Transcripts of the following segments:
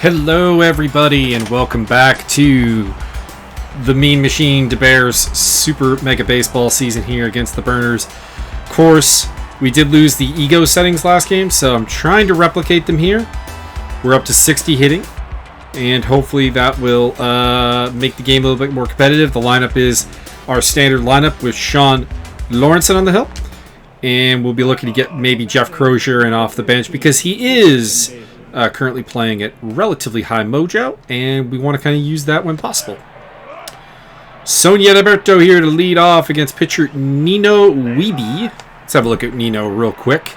Hello everybody and welcome back to the Mean Machine DeBears Super Mega Baseball season here against the Burners. Of course, we did lose the ego settings last game, so I'm trying to replicate them here. We're up to 60 hitting, and hopefully that will make the game a little bit more competitive. The lineup is our standard lineup with Sean Lawrenson on the hill, and we'll be looking to get maybe Jeff Crozier and off the bench because he is currently playing at relatively high mojo, and we want to kind of use that when possible. Sonia Alberto here to lead off against pitcher Nino Wiebe. Let's have a look at Nino real quick.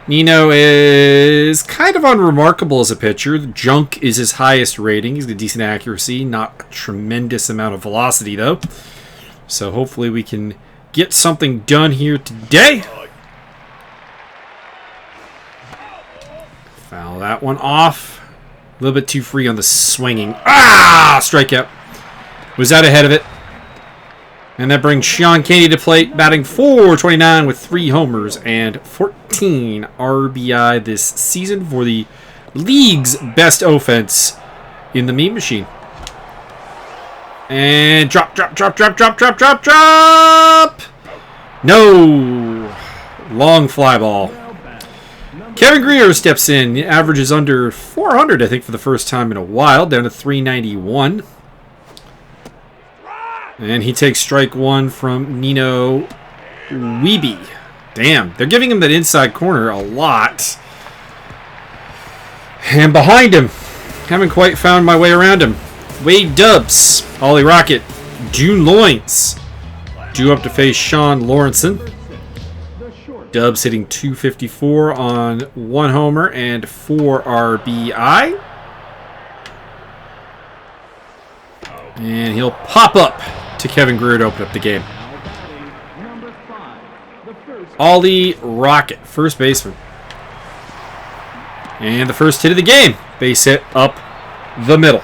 Nino is kind of unremarkable as a pitcher. The junk is his highest rating. He's got decent accuracy, not a tremendous amount of velocity though. So hopefully we can get something done here today. Foul that one off. A little bit too free on the swinging. Ah! Strikeout. Was out ahead of it. And that brings Sean Caney to plate, batting .429 with 3 homers and 14 RBI this season for the league's best offense in the Mean Machine. And drop. No! Long fly ball. Kevin Greer steps in. The average is under 400, I think, for the first time in a while, down to 391. And he takes strike one from Nino Wiebe. Damn, they're giving him that inside corner a lot. And behind him, haven't quite found my way around him. Wade Dubs, Ollie Rocket, June Loins, due up to face Sean Lawrenson. Dubs hitting .254 on 1 homer and 4 RBI. And he'll pop up to Kevin Greer to open up the game. Ollie Rocket, first baseman. And the first hit of the game. Base hit up the middle.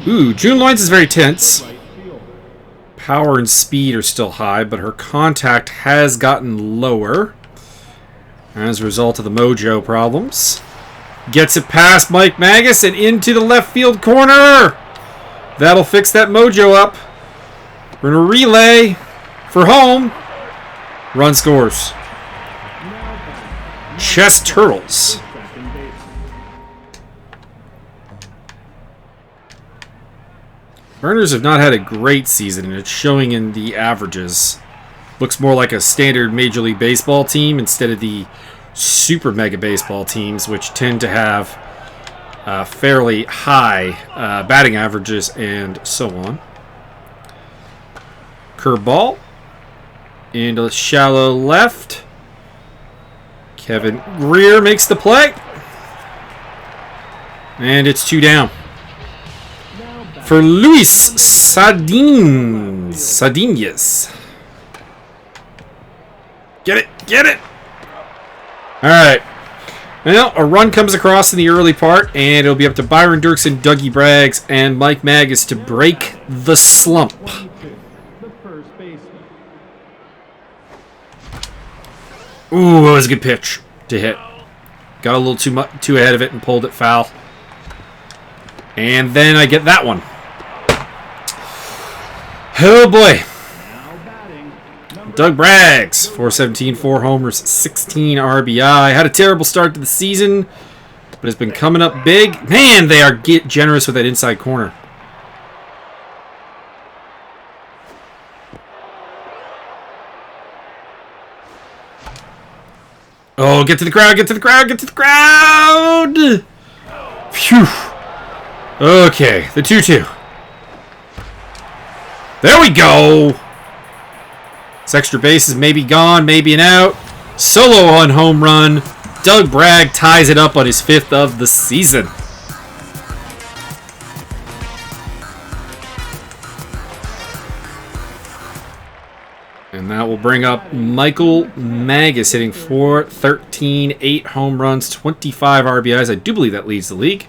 Ooh, June Loins is very tense. Power and speed are still high, but her contact has gotten lower as a result of the mojo problems. Gets it past Mike Magus and into the left field corner. That'll fix that mojo up. We're going to relay for home. Run scores. Chess Turtles. Burners have not had a great season, and it's showing in the averages. Looks more like a standard Major League Baseball team instead of the Super Mega Baseball teams, which tend to have fairly high batting averages and so on. Curveball into the shallow left. Kevin Greer makes the play. And it's 2 down. For Luis Sardinas. Get it! Alright. Well, a run comes across in the early part, and it'll be up to Byron Dirksen, Dougie Braggs, and Mike Magus to break the slump. Ooh, that was a good pitch to hit. Got a little too ahead of it and pulled it foul. And then I get that one. Oh boy. Doug Braggs, .417, 4 homers, 16 RBI. Had a terrible start to the season, but has been coming up big. Man, they are generous with that inside corner. Oh, get to the crowd. Phew. Okay, the 2-2. There we go. This extra base is maybe gone, maybe an out. Solo on home run. Doug Bragg ties it up on his 5th of the season. And that will bring up Michael Magus hitting .413, 8 home runs, 25 RBIs. I do believe that leads the league.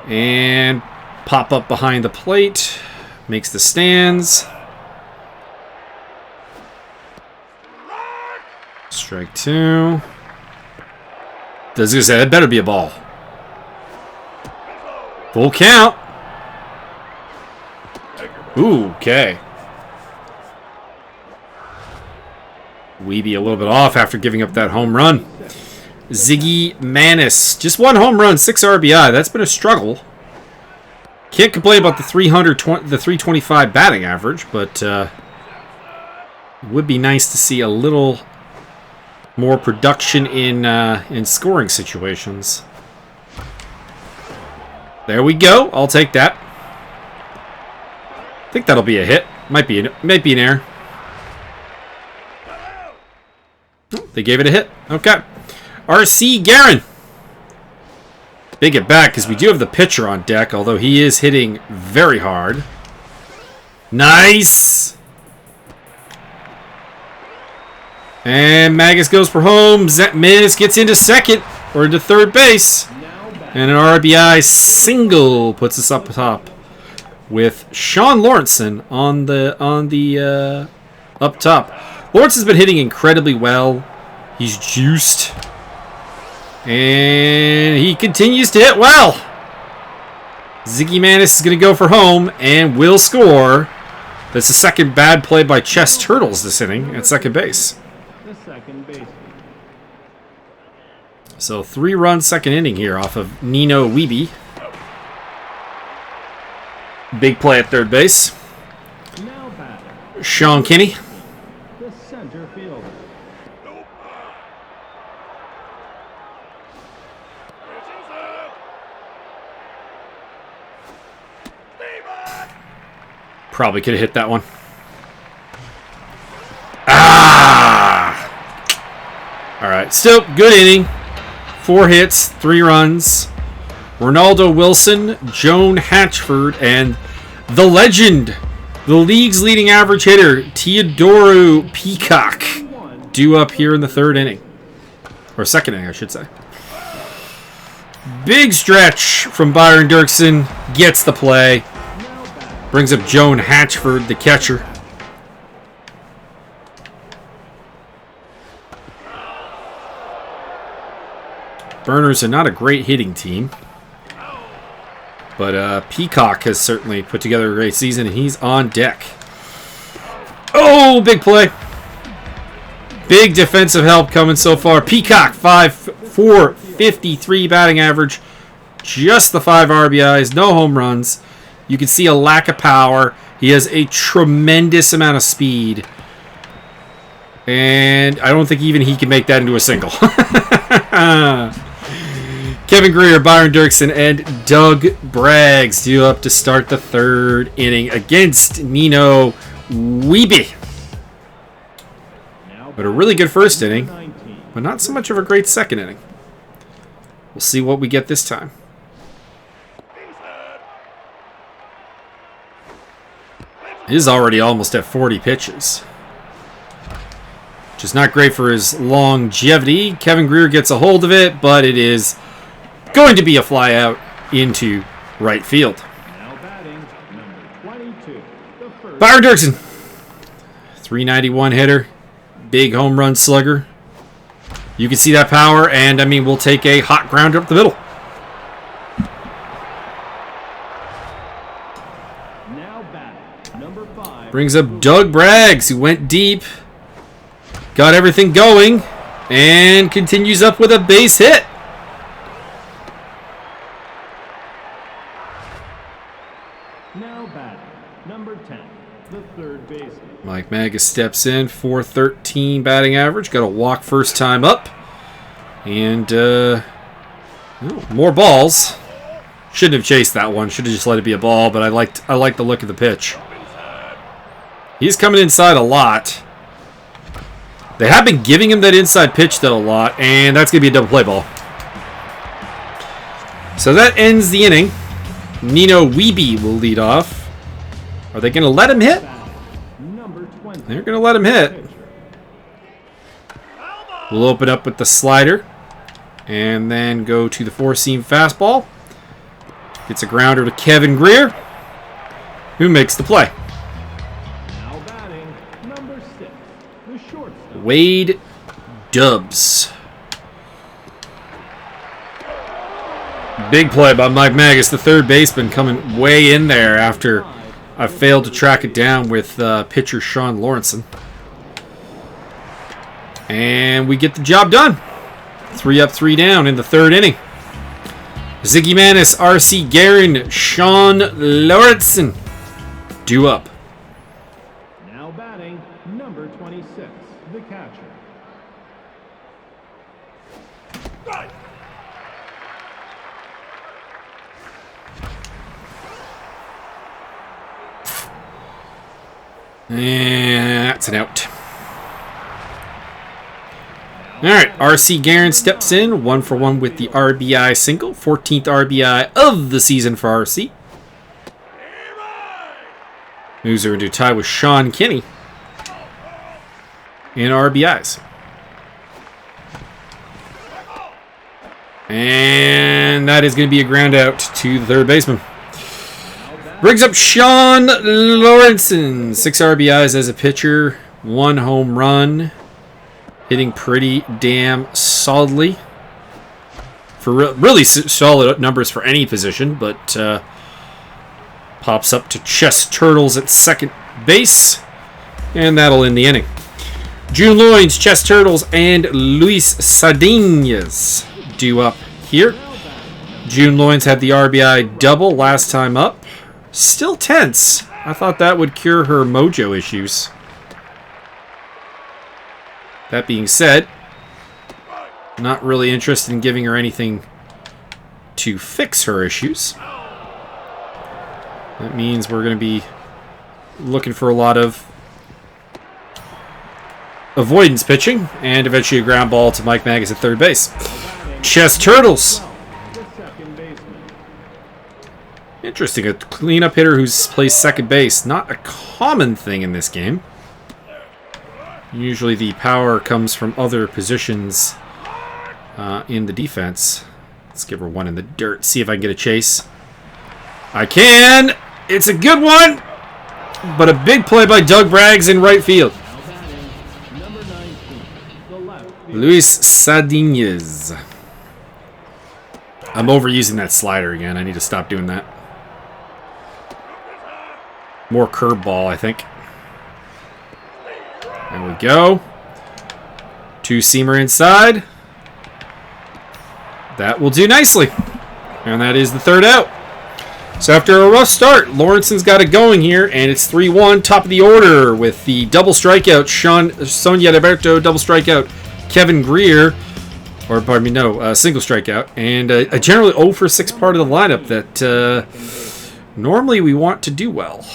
And pop up behind the plate. Makes the stands. Strike 2. was gonna say, that better be a ball. Full count. Ooh, okay. Weeby a little bit off after giving up that home run. Ziggy Manis. Just one home run, 6 RBI. That's been a struggle. Can't complain about the 325 batting average, but it would be nice to see a little more production in scoring situations. There we go. I'll take that. I think that'll be a hit. Might be an error. Oh, they gave it a hit. Okay. RC Guerin. Big it back because we do have the pitcher on deck, although he is hitting very hard. Nice. And Magus goes for home. Miz gets into second or into third base. And an RBI single puts us up top with Sean Lawrenson on the up top. Lawrence has been hitting incredibly well. He's juiced. And he continues to hit well. Ziggy Manis is going to go for home and will score. That's the second bad play by Chess Turtles this inning at second base. So 3-run second inning here off of Nino Weeby. Big play at third base. Sean Kinney. The center fielder. Probably could have hit that one. Ah! All right, still good inning. 4 hits, 3 runs. Ronaldo Wilson, Joan Hatchford, and the legend, the league's leading average hitter, Teodoro Peacock, due up here in the 3rd inning. Or 2nd inning, I should say. Big stretch from Byron Dirksen. Gets the play. Brings up Joan Hatchford, the catcher. Burners are not a great hitting team. But Peacock has certainly put together a great season, and he's on deck. Oh, big play. Big defensive help coming so far. Peacock, 453 batting average. Just the 5 RBIs, no home runs. You can see a lack of power. He has a tremendous amount of speed. And I don't think even he can make that into a single. Kevin Greer, Byron Dirksen, and Doug Braggs due up to start the 3rd inning against Nino Weeby. But a really good 1st inning, but not so much of a great 2nd inning. We'll see what we get this time. He is already almost at 40 pitches. Which is not great for his longevity. Kevin Greer gets a hold of it, but it is going to be a fly out into right field. Now batting, number 22, the first. Byron Dirksen. 391 hitter. Big home run slugger. You can see that power, and I mean, we'll take a hot grounder up the middle. Now batting, number 5. Brings up Doug Braggs, who went deep. Got everything going, and continues up with a base hit. Now batting, number 10, the 3rd baseman. Mike Magus steps in, 413 batting average. Got a walk first time up. And more balls. Shouldn't have chased that one. Should have just let it be a ball, but I liked the look of the pitch. He's coming inside a lot. They have been giving him that inside pitch, though, a lot, and that's going to be a double play ball. So that ends the inning. Nino Weeby will lead off. Are they going to let him hit? They're going to let him hit. We'll open up with the slider, and then go to the 4-seam fastball. Gets a grounder to Kevin Greer, who makes the play. Now batting, number 6, the shortstop. Wade Dubs. Big play by Mike Magus, the third baseman, coming way in there after I failed to track it down with pitcher Sean Lawrenson. And we get the job done. 3 up, 3 down in the third inning. Ziggy Manis, R.C. Guerin, Sean Lawrenson due up. Now batting, number 26, the catcher. And that's an out. Alright, R.C. Guerin steps in, 1 for 1 with the RBI single. 14th RBI of the season for R.C. Moves her into tie with Sean Kinney in RBIs. And that is going to be a ground out to the third baseman. Brings up Sean Lawrenson. 6 RBIs as a pitcher, 1 home run. Hitting pretty damn solidly. For really solid numbers for any position, but pops up to Chess Turtles at second base. And that'll end the inning. June Loynes, Chess Turtles, and Luis Sardinas due up here. June Loynes had the RBI double last time up. Still tense. I thought that would cure her mojo issues. That being said, not really interested in giving her anything to fix her issues. That means we're going to be looking for a lot of avoidance pitching and eventually a ground ball to Mike Magus at third base. Chess Turtles. Interesting, a cleanup hitter who's plays second base. Not a common thing in this game. Usually the power comes from other positions in the defense. Let's give her one in the dirt. See if I can get a chase. I can! It's a good one! But a big play by Doug Braggs in right field. Luis Sardinas. I'm overusing that slider again. I need to stop doing that. More curveball, I think. There we go. 2-seamer inside. That will do nicely. And that is the third out. So after a rough start, Lawrenson's got it going here, and it's 3-1, top of the order with the double strikeout. Sonia Alberto, double strikeout. Kevin Greer, or pardon me, no, single strikeout. And a generally 0 for 6 part of the lineup that normally we want to do well.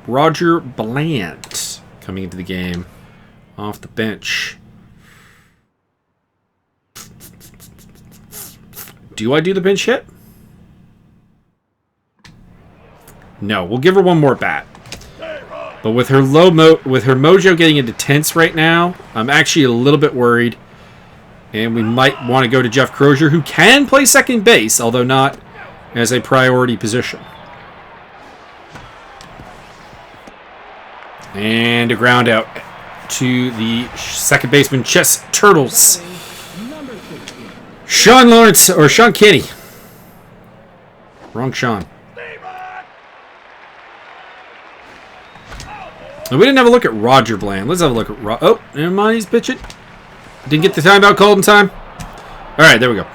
Roger Bland coming into the game off the bench. Do I do the pinch hit? No, we'll give her one more bat. But with her with her mojo getting into tense right now, I'm actually a little bit worried. And we might want to go to Jeff Crozier, who can play second base, although not as a priority position. And a ground out to the second baseman, Chess Turtles. Sean Lawrence, or Sean Kinney. Wrong Sean. We didn't have a look at Roger Bland. Let's have a look at oh, never mind, he's pitching. Didn't get the timeout called in time. Alright, there we go.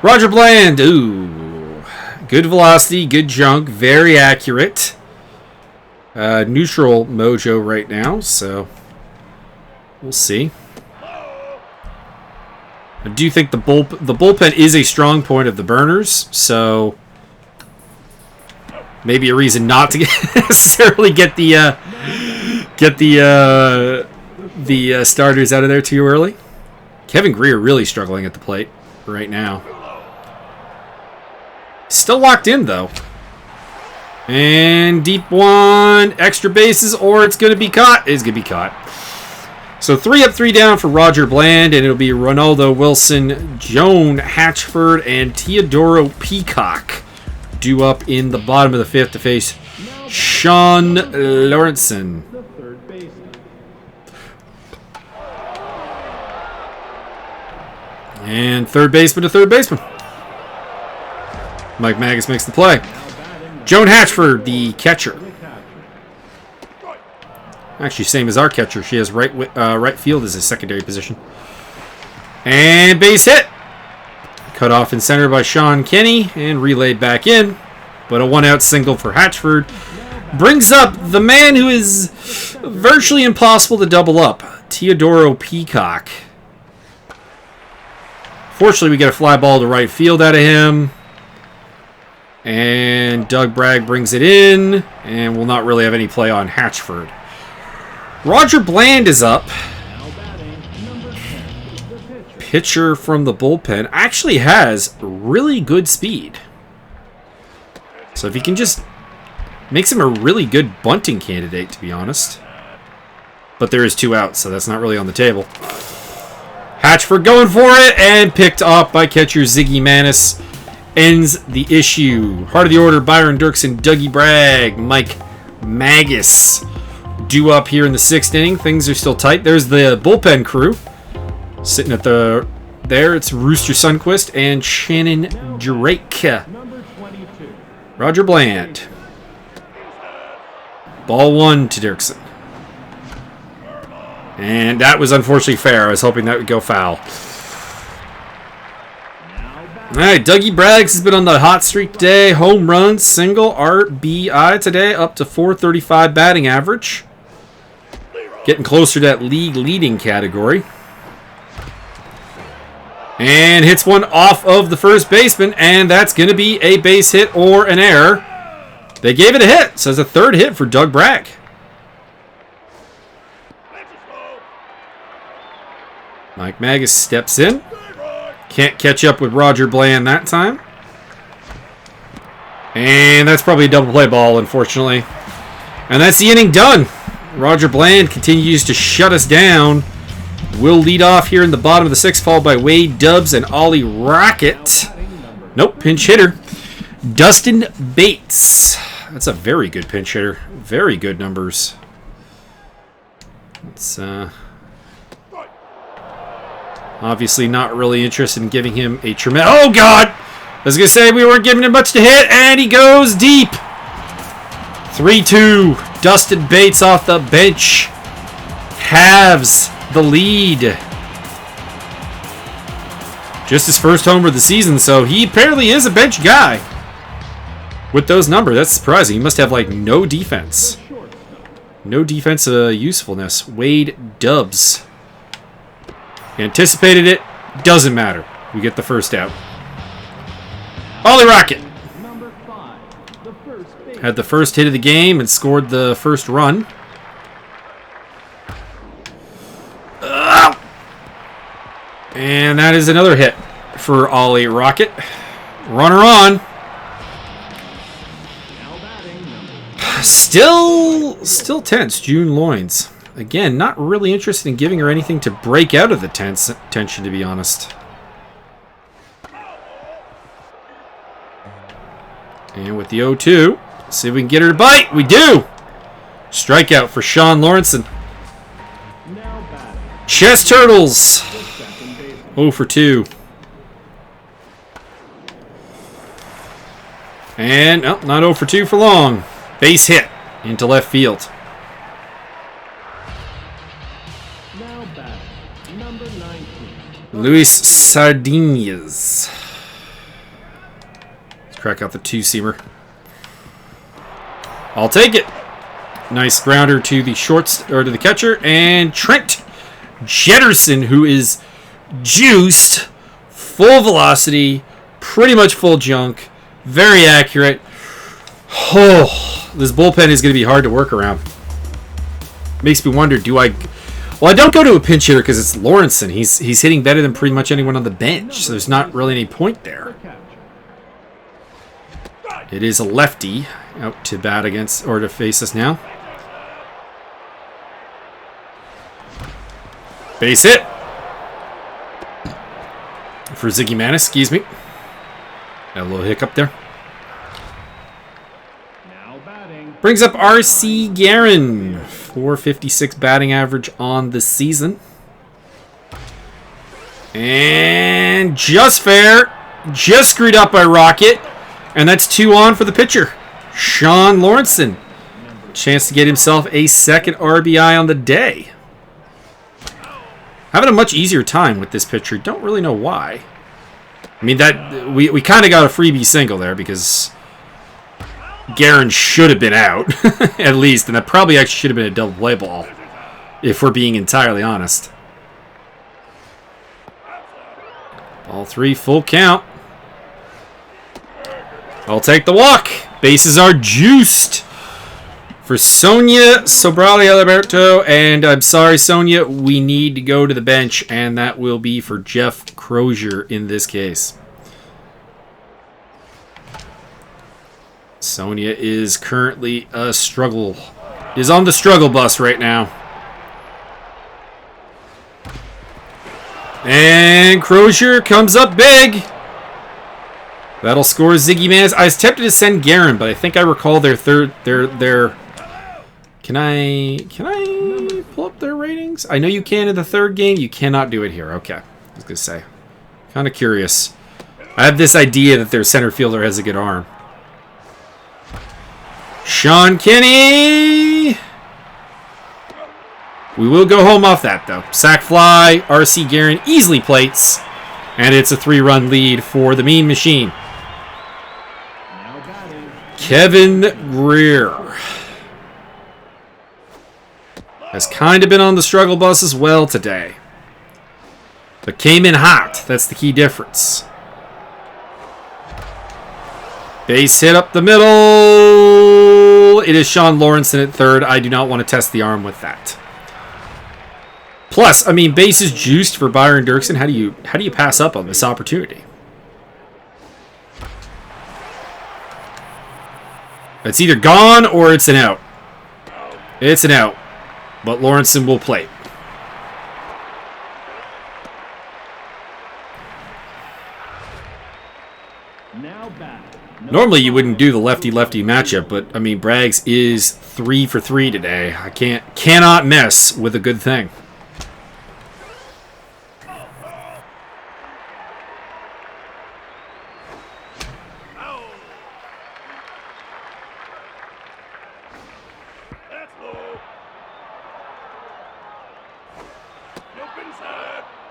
Roger Bland. Ooh. Good velocity, good junk, very accurate. Neutral mojo right now, so we'll see. I do think the bullpen is a strong point of the Burners, so maybe a reason not to necessarily get the starters out of there too early. Kevin Greer really struggling at the plate right now. Still locked in though. And deep one, extra bases, or it's going to be caught. It's going to be caught. So 3 up, 3 down for Roger Bland, and it'll be Ronaldo Wilson, Joan Hatchford, and Teodoro Peacock due up in the bottom of the fifth to face Sean Lawrenson. And third baseman to third baseman. Mike Magus makes the play. Joan Hatchford, the catcher. Actually, same as our catcher. She has right field as a secondary position. And base hit. Cut off in center by Sean Kenny and relayed back in. But a one-out single for Hatchford brings up the man who is virtually impossible to double up, Teodoro Peacock. Fortunately, we get a fly ball to right field out of him. And Doug Bragg brings it in. And we'll not really have any play on Hatchford. Roger Bland is up. Pitcher from the bullpen actually has really good speed. So if he can just... makes him a really good bunting candidate, to be honest. But there is 2 outs, so that's not really on the table. Hatchford going for it, and picked up by catcher Ziggy Manis. Ends the issue. Heart of the order, Byron Dirksen, Dougie Bragg, Mike Magus. Due up here in the 6th inning. Things are still tight. There's the bullpen crew. Sitting at the... there, it's Rooster Sundquist and Shannon Drake. Roger Bland. Ball 1 to Dirksen. And that was unfortunately fair. I was hoping that would go foul. Alright, Dougie Braggs has been on the hot streak today. Home run, single, RBI today, up to .435 batting average. Getting closer to that league leading category. And hits one off of the first baseman, and that's going to be a base hit or an error. They gave it a hit, so it's a 3rd hit for Doug Bragg. Mike Magus steps in. Can't catch up with Roger Bland that time. And that's probably a double play ball, unfortunately. And that's the inning done. Roger Bland continues to shut us down. We'll lead off here in the bottom of the 6th, followed by Wade Dubs and Ollie Rocket. Nope, pinch hitter. Dustin Bates. That's a very good pinch hitter. Very good numbers. It's obviously not really interested in giving him a tremendous... oh, God! I was going to say we weren't giving him much to hit, and he goes deep. 3-2. Dustin Bates off the bench. Halves the lead. Just his first homer of the season, so he apparently is a bench guy. With those numbers, that's surprising. He must have, like, no defense. No defensive usefulness. Wade Dubs. Anticipated it. Doesn't matter. We get the first out. Ollie Rocket. Had the first hit of the game and scored the first run. And that is another hit for Ollie Rocket. Runner on. Still tense, June Loins. Again, not really interested in giving her anything to break out of the tension, to be honest. And with the 0-2, see if we can get her to bite. We do! Strikeout for Sean Lawrenson. Chess Turtles. 0 for 2. And, oh, not 0 for 2 for long. Base hit into left field. Luis Sardinas. Let's crack out the 2-seamer. I'll take it. Nice grounder to the or to the catcher, and Trent Jetterson, who is juiced, full velocity, pretty much full junk, very accurate. Oh, this bullpen is going to be hard to work around. Makes me wonder, do I... well, I don't go to a pinch hitter because it's Lawrenson. He's hitting better than pretty much anyone on the bench, so there's not really any point there. It is a lefty out to bat against, or to face us now. Base hit for Ziggy Manis, excuse me. Got a little hiccup there. Brings up R.C. Guerin. 456 batting average on the season. And just fair. Just screwed up by Rocket. And that's 2 on for the pitcher, Sean Lawrenson. Chance to get himself a second RBI on the day. Having a much easier time with this pitcher. Don't really know why. I mean, that we kind of got a freebie single there because Guerin should have been out, at least. And that probably actually should have been a double play ball, if we're being entirely honest. Ball 3, full count. I'll take the walk. Bases are juiced for Sonia Sobrali Alberto. And I'm sorry, Sonia, we need to go to the bench. And that will be for Jeff Crozier in this case. Sonia is currently on the struggle bus right now. And Crozier comes up big. That'll score Ziggy Manis. I was tempted to send Guerin, but I think I recall their Can I pull up their ratings? I know you can in the third game. You cannot do it here. Okay. I was going to say. Kind of curious. I have this idea that their center fielder has a good arm. Sean Kinney! We will go home off that, though. Sac fly, R.C. Guerin easily plates, and it's a 3-run lead for the Mean Machine. Kevin Greer has kind of been on the struggle bus as well today, but came in hot. That's the key difference. Base hit up the middle. It is Sean Lawrenson at third. I do not want to test the arm with that. Plus, I mean, base is juiced for Byron Dirksen. How do you pass up on this opportunity? It's either gone or it's an out. It's an out, but Lawrenson will play. Normally you wouldn't do the lefty-lefty matchup, but I mean Braggs is 3 for 3 today. I cannot mess with a good thing.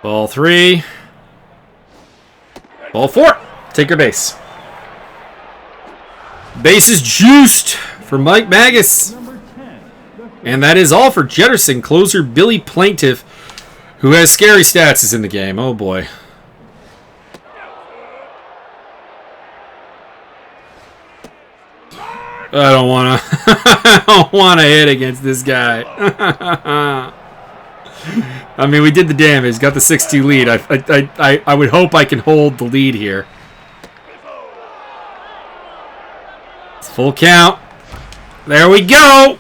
Ball 3. Ball 4. Take your base. Base is juiced for Mike Magus. And that is all for Jetterson. Closer Billy Plaintiff, who has scary stats, is in the game. Oh boy. I don't wanna hit against this guy. I mean, we did the damage, got the 6-2 lead. I would hope I can hold the lead here. It's full count. There we go.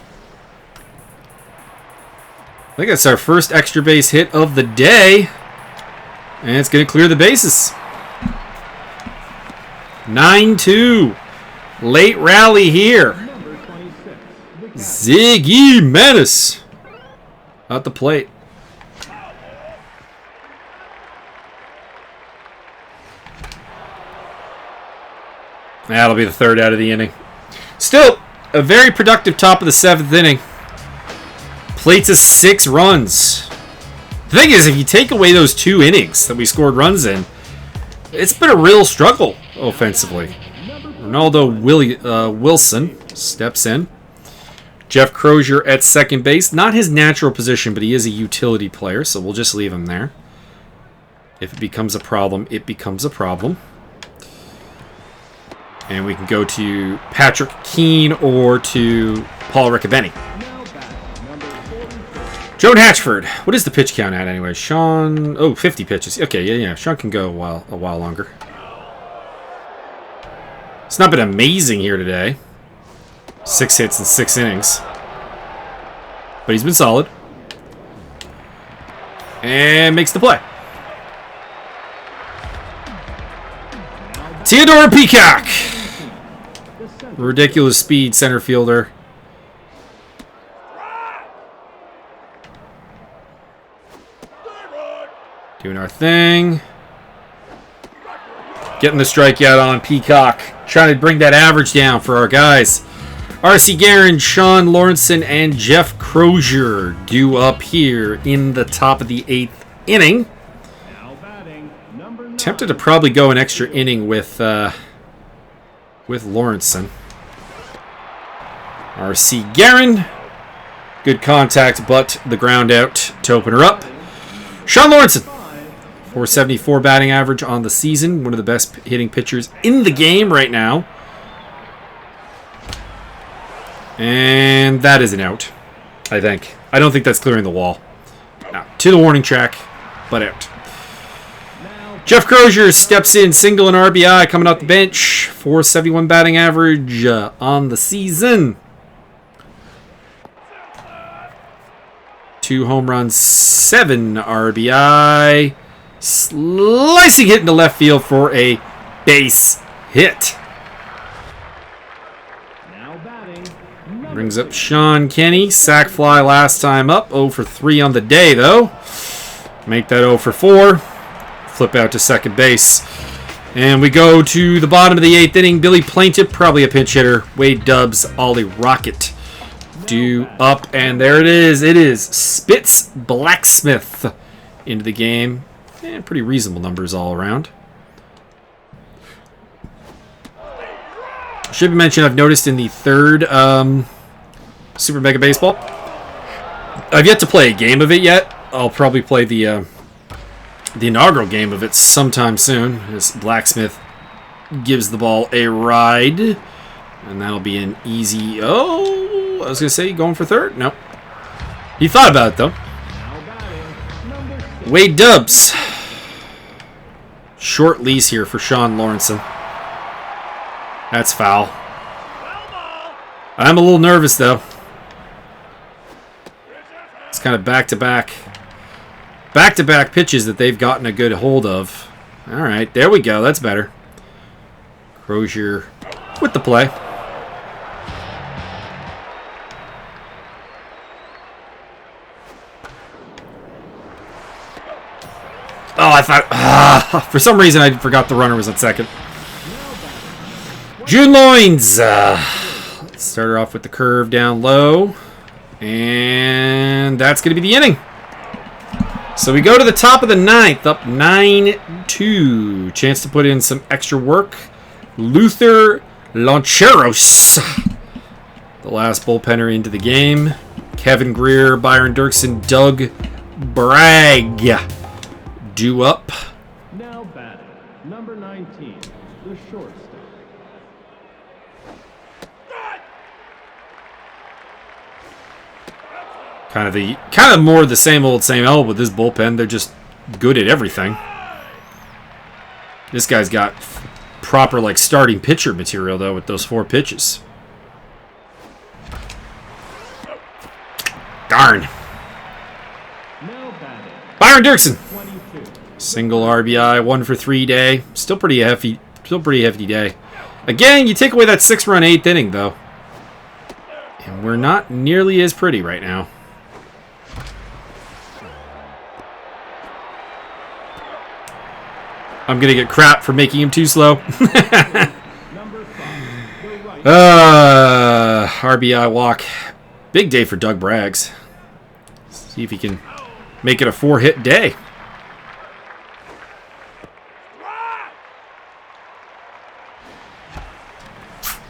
I think that's our first extra base hit of the day. And it's going to clear the bases. 9-2. Late rally here. Ziggy Manis at the plate. That'll be the third out of the inning. Still, a very productive top of the 7th inning. Plates us 6 runs. The thing is, if you take away those 2 innings that we scored runs in, it's been a real struggle offensively. Ronaldo Wilson steps in. Jeff Crozier at second base. Not his natural position, but he is a utility player, so we'll just leave him there. If it becomes a problem, it becomes a problem. And we can go to Patrick Keane or to Paul Riccobeni. Joan Hatchford. What is the pitch count at anyway? Sean... Oh, 50 pitches. Okay, yeah. Sean can go a while longer. It's not been amazing here today. 6 hits in 6 innings. But he's been solid. And makes the play. Teodoro Peacock. Ridiculous speed center fielder. Doing our thing. Getting the strikeout on Peacock. Trying to bring that average down for our guys. R.C. Guerin, Sean Lawrenson, and Jeff Crozier due up here in the top of the 8th inning. Tempted to probably go an extra inning with Lawrenson. R.C. Guerin. Good contact, but the ground out to open her up. Sean Lawrenson. 474 batting average on the season. One of the best hitting pitchers in the game right now. And that is an out, I think. I don't think that's clearing the wall. No, to the warning track, but out. Jeff Crozier steps in, single and RBI coming off the bench. 471 batting average on the season. 2 home runs, 7 RBI. Slicing hit into left field for a base hit. Brings up Sean Kenny. Sac fly last time up. 0 for 3 on the day, though. Make that 0 for 4. Flip out to second base. And we go to the bottom of the 8th inning. Billy Plaintiff, probably a pinch hitter. Wade Dubs, Ollie Rocket due up. And there it is. It is Spitz Blacksmith into the game. And pretty reasonable numbers all around. Should be mentioned, I've noticed in the 3rd Super Mega Baseball, I've yet to play a game of it yet. I'll probably play the inaugural game of it sometime soon, as Blacksmith gives the ball a ride. And that'll be an easy... Oh, I was going to say going for 3rd. Nope. He thought about it, though. Wade Dubs. Short lease here for Sean Lawrenson. That's foul. I'm a little nervous, though. It's kind of back-to-back pitches that they've gotten a good hold of. All right, there we go. That's better. Crozier with the play. Oh, I thought... for some reason, I forgot the runner was at second. June Loins. Let's start her off with the curve down low. And that's going to be the inning. So we go to the top of the 9th, up 9-2. Chance to put in some extra work. Luther Loncheros, the last bullpenner into the game. Kevin Greer, Byron Dirksen, Doug Bragg due up. Now batting, number 19, the shortstop. Kind of more the same old with this bullpen. They're just good at everything. This guy's got proper like starting pitcher material though with those 4 pitches. Darn. Byron Dirksen. Single RBI, 1 for 3 day. Still pretty hefty day. Again, you take away that 6-run 8th inning though. And we're not nearly as pretty right now. I'm going to get crap for making him too slow. RBI walk. Big day for Doug Braggs. See if he can make it a 4-hit day.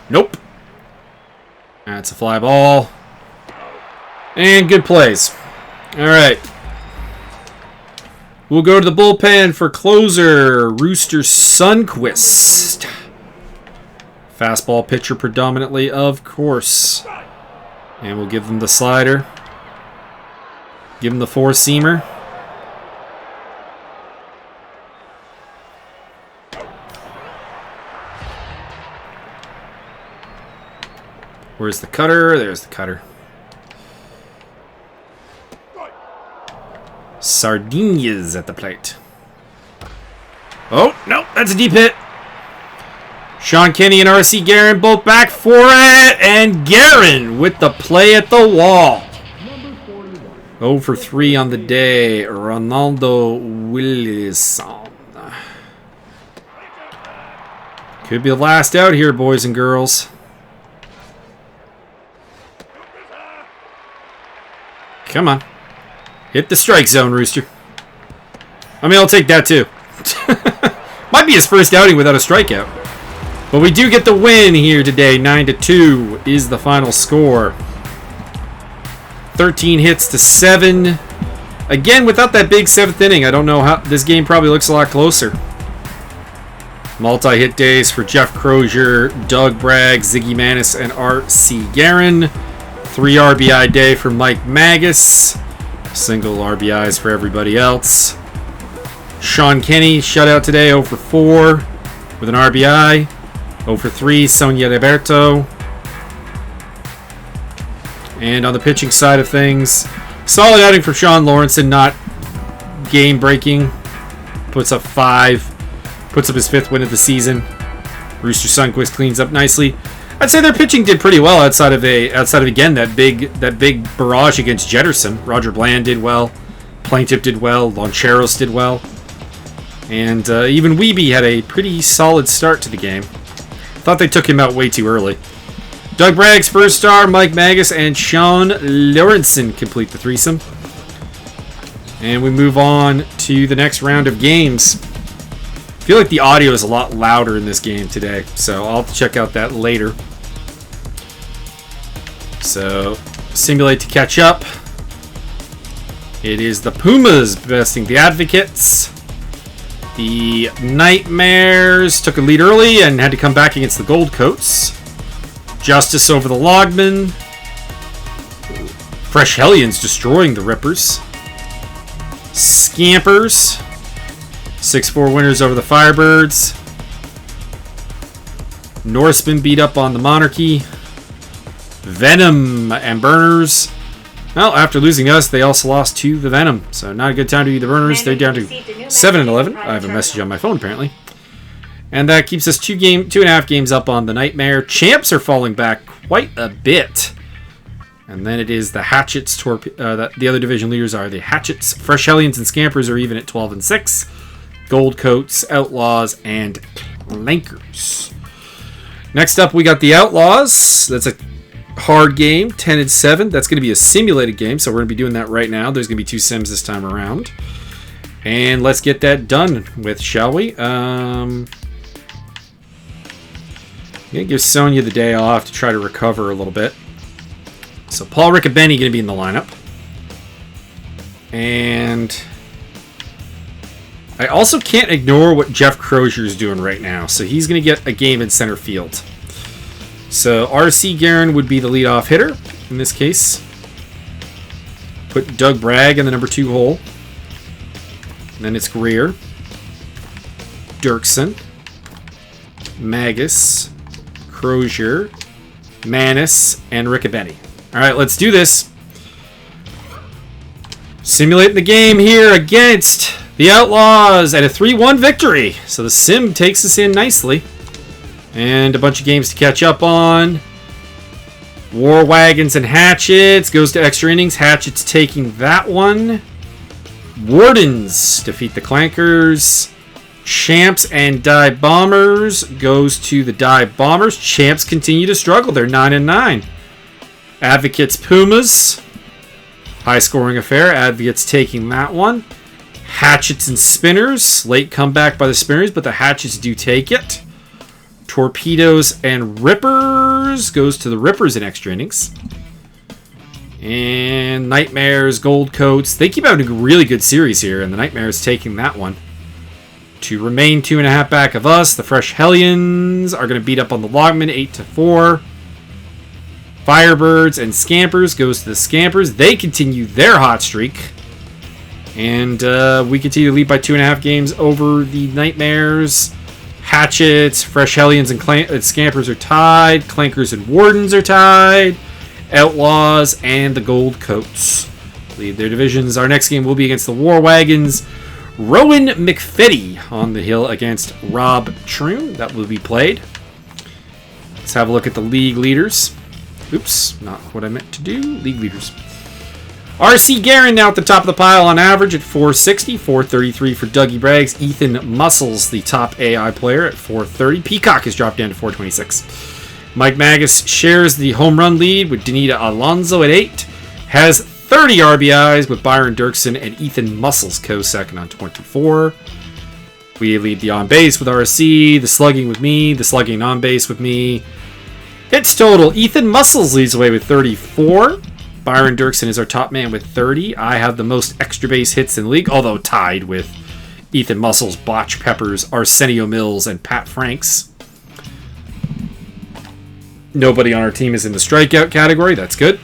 Nope. That's a fly ball. And good plays. All right. We'll go to the bullpen for closer, Rooster Sundquist. Fastball pitcher predominantly, of course. And we'll give them the slider. Give him the 4-seamer. Where's the cutter? There's the cutter. Sardinias at the plate. Oh, no, that's a deep hit. Sean Kenny and R.C. Guerin both back for it. And Guerin with the play at the wall. 0 for 3 on the day. Ronaldo Wilson. Could be the last out here, boys and girls. Come on. Hit the strike zone, Rooster. I mean, I'll take that too. Might be his first outing without a strikeout. But we do get the win here today. 9-2 is the final score. 13 hits to 7. Again, without that big 7th inning, I don't know how... This game probably looks a lot closer. Multi-hit days for Jeff Crozier, Doug Bragg, Ziggy Manis, and R.C. Guerin. 3 RBI day for Mike Magus. Single RBIs for everybody else. Sean Kenny, shutout today, 0 for 4 with an RBI. 0 for 3, Sonia Roberto. And on the pitching side of things, solid outing for Sean Lawrenson, not game-breaking. Puts up 5. Puts up his 5th win of the season. Rooster Sundquist cleans up nicely. I'd say their pitching did pretty well outside of again that big barrage against Jetterson. Roger Bland did well. Plaintiff did well. Loncheros did well. And even Weeby had a pretty solid start to the game. Thought they took him out way too early. Doug Bragg's first star, Mike Magus, and Sean Lawrenson complete the threesome. And we move on to the next round of games. I feel like the audio is a lot louder in this game today, so I'll have to check out that later. So, simulate to catch up. It is the Pumas besting the Advocates. The Nightmares took a lead early and had to come back against the Gold Coats. Justice over the Logmen. Fresh Hellions destroying the Rippers. Scampers. 6-4 winners over the Firebirds. Norsemen beat up on the Monarchy. Venom and Burners. Well, after losing us, they also lost to the Venom. So not a good time to beat the Burners. They're down to 7-11. I have a message on my phone, apparently. And that keeps us 2.5 games up on the Nightmare. Champs are falling back quite a bit. And then it is the Hatchets. The other division leaders are the Hatchets. Fresh Hellions and Scampers are even at 12-6. Gold Coats, Outlaws, and Clankers. Next up, we got the Outlaws. That's a hard game, 10-7. That's going to be a simulated game, so we're going to be doing that right now. There's going to be 2 sims this time around. And let's get that done with, shall we? I'm going to give Sonia the day off to try to recover a little bit. So Paul Riccobeni going to be in the lineup. And I also can't ignore what Jeff Crozier is doing right now. So he's going to get a game in center field. So R.C. Guerin would be the leadoff hitter in this case. Put Doug Bragg in the number 2 hole. And then it's Greer, Dirksen, Magus, Crozier, Manis, and Riccobeni. All right, let's do this. Simulating the game here against the Outlaws at a 3-1 victory. So the sim takes us in nicely. And a bunch of games to catch up on. War Wagons and Hatchets goes to extra innings. Hatchets taking that one. Wardens defeat the Clankers. Champs and Dive Bombers goes to the Dive Bombers. Champs continue to struggle. They're 9-9. Advocates Pumas. High scoring affair. Advocates taking that one. Hatchets and Spinners. Late comeback by the Spinners, but the Hatchets do take it. Torpedoes and Rippers goes to the Rippers in extra innings. And Nightmares, Gold Coats. They keep having a really good series here, and the Nightmares taking that one. To remain 2.5 back of us, the Fresh Hellions are going to beat up on the Logmen 8-4. Firebirds and Scampers goes to the Scampers. They continue their hot streak. And we continue to lead by 2.5 games over the Nightmares. Hatchets, Fresh Hellions, and Scampers are tied. Clankers and Wardens are tied. Outlaws and the Gold Coats lead their divisions. Our next game will be against the War Wagons. Rowan McFetty on the hill against Rob Troon. That will be played. Let's have a look at the league leaders. Oops, not what I meant to do. League leaders. R.C. Guerin now at the top of the pile on average at 460, 433 for Dougie Braggs. Ethan Muscles, the top AI player, at 430. Peacock has dropped down to 426. Mike Magus shares the home run lead with Danita Alonso at 8. Has 30 RBIs with Byron Dirksen and Ethan Muscles co-second on 24. We lead the on-base with RC, the slugging with me, the slugging on-base with me. Hits total, Ethan Muscles leads away with 34. Byron Dirksen is our top man with 30. I have the most extra base hits in the league, although tied with Ethan Muscles, Botch Peppers, Arsenio Mills, and Pat Franks. Nobody on our team is in the strikeout category. That's good.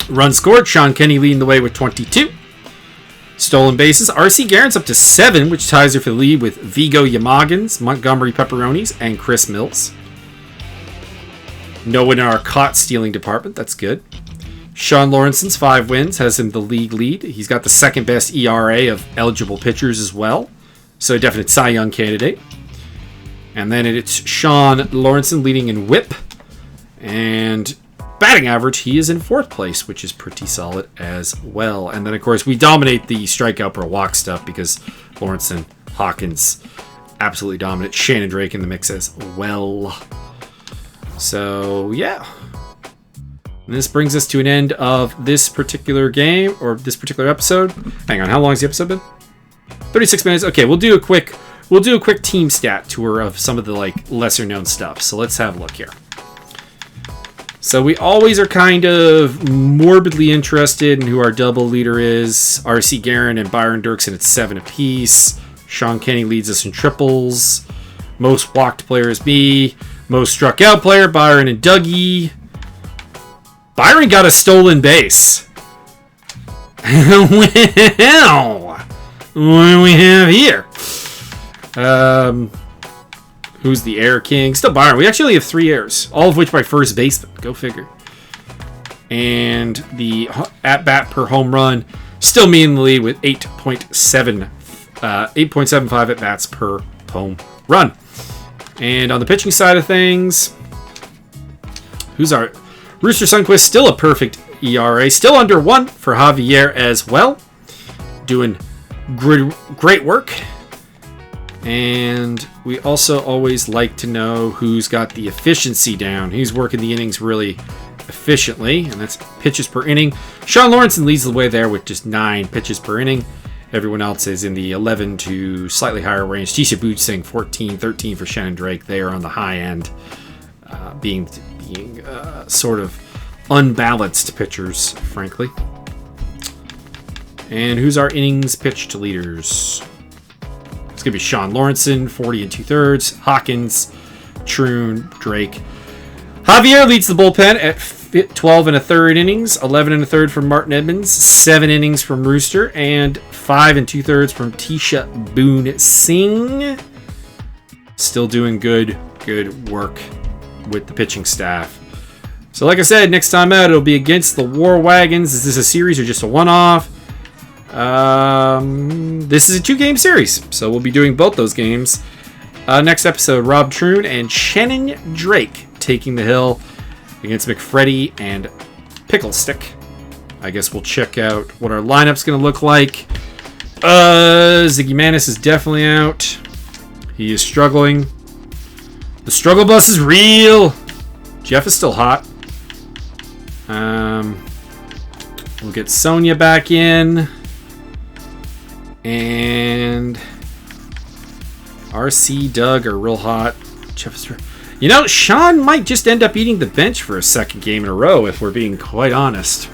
Runs scored, Sean Kenny leading the way with 22. Stolen bases, R.C. Guerin's up to 7, which ties her for the lead with Vigo Yamagins, Montgomery Pepperonis, and Chris Mills. No one in our caught stealing department. That's good. Sean Lawrenson's 5 wins has him the league lead. He's got the second best ERA of eligible pitchers as well. So definite Cy Young candidate. And then it's Sean Lawrenson leading in whip. And batting average, he is in 4th place, which is pretty solid as well. And then, of course, we dominate the strikeout per walk stuff because Lawrenson, Hawkins, absolutely dominant. Shannon Drake in the mix as well. So, yeah. And this brings us to an end of this particular game, or this particular episode. Hang on, how long has the episode been? 36 minutes. Okay, we'll do a quick team stat tour of some of the lesser known stuff. So let's have a look here. So we always are kind of morbidly interested in who our double leader is. R.C. Guerin and Byron Dirksen at 7 apiece. Sean Kenny leads us in triples. Most walked player is me. Most struck out player, Byron and Dougie. Byron got a stolen base. Well, what do we have here? Who's the air king? Still Byron. We actually have 3 airs, all of which by first baseman. Go figure. And the at-bat per home run, still me in the lead with 8.75 at-bats per home run. And on the pitching side of things, who's our... Rooster Sundquist, still a perfect ERA. Still under 1 for Javier as well. Doing great work. And we also always like to know who's got the efficiency down. Who's working the innings really efficiently. And that's pitches per inning. Sean Lawrenson leads the way there with just 9 pitches per inning. Everyone else is in the 11 to slightly higher range. Tisha Booch saying 14, 13 for Shannon Drake. They are on the high end. Being sort of unbalanced pitchers, frankly. And who's our innings pitched leaders? It's going to be Sean Lawrenson, 40 and 2/3. Hawkins, Troon, Drake. Javier leads the bullpen at 12 and 1/3 innings, 11 and 1/3 from Martin Edmonds, 7 innings from Rooster, and 5 and 2/3 from Tisha Boone Singh. Still doing good work with the pitching staff. So like I said, next time out it'll be against the War Wagons. Is this a series or just a one-off? This is a 2-game series, so we'll be doing both those games. Next episode, Rob Troon and Shannon Drake taking the hill against McFreddy and Pickle Stick. I guess we'll check out what our lineup's going to look like. Ziggy Manis is definitely out. He is struggling. The struggle bus is real. Jeff is still hot. We'll get Sonia back in. And RC, Doug are real hot. Jeff is... You know, Sean might just end up eating the bench for a second game in a row, if we're being quite honest.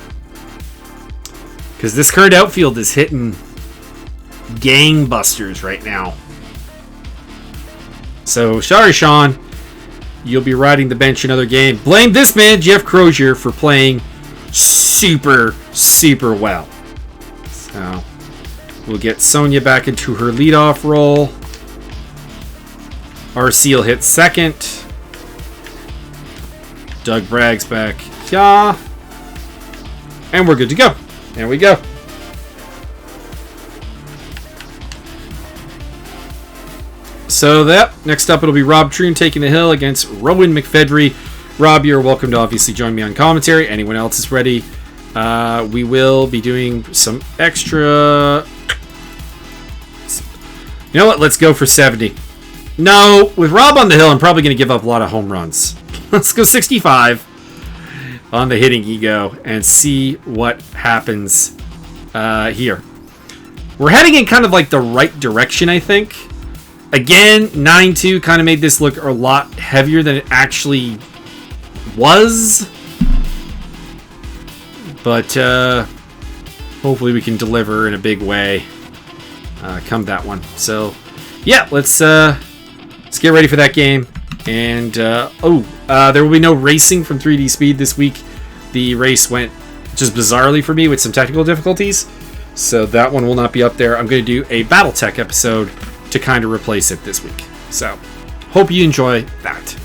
Because this current outfield is hitting gangbusters right now. So, sorry, Sean. You'll be riding the bench another game. Blame this man, Jeff Crozier, for playing super well. So, we'll get Sonia back into her leadoff role. RC will hit second. Doug Bragg's back. Yeah. And we're good to go. There we go. So next up it'll be Rob Troon taking the hill against Rowan McFedry. Rob, you're welcome to obviously join me on commentary. Anyone else is ready. We will be doing some extra... You know what? Let's go for 70. No, with Rob on the hill, I'm probably going to give up a lot of home runs. Let's go 65 on the hitting ego and see what happens here. We're heading in kind of like the right direction, I think. Again, 9-2 kind of made this look a lot heavier than it actually was. But hopefully we can deliver in a big way come that one. So, yeah, let's get ready for that game. And, there will be no racing from 3D Speed this week. The race went just bizarrely for me with some technical difficulties. So that one will not be up there. I'm going to do a Battletech episode to kind of replace it this week. So, hope you enjoy that.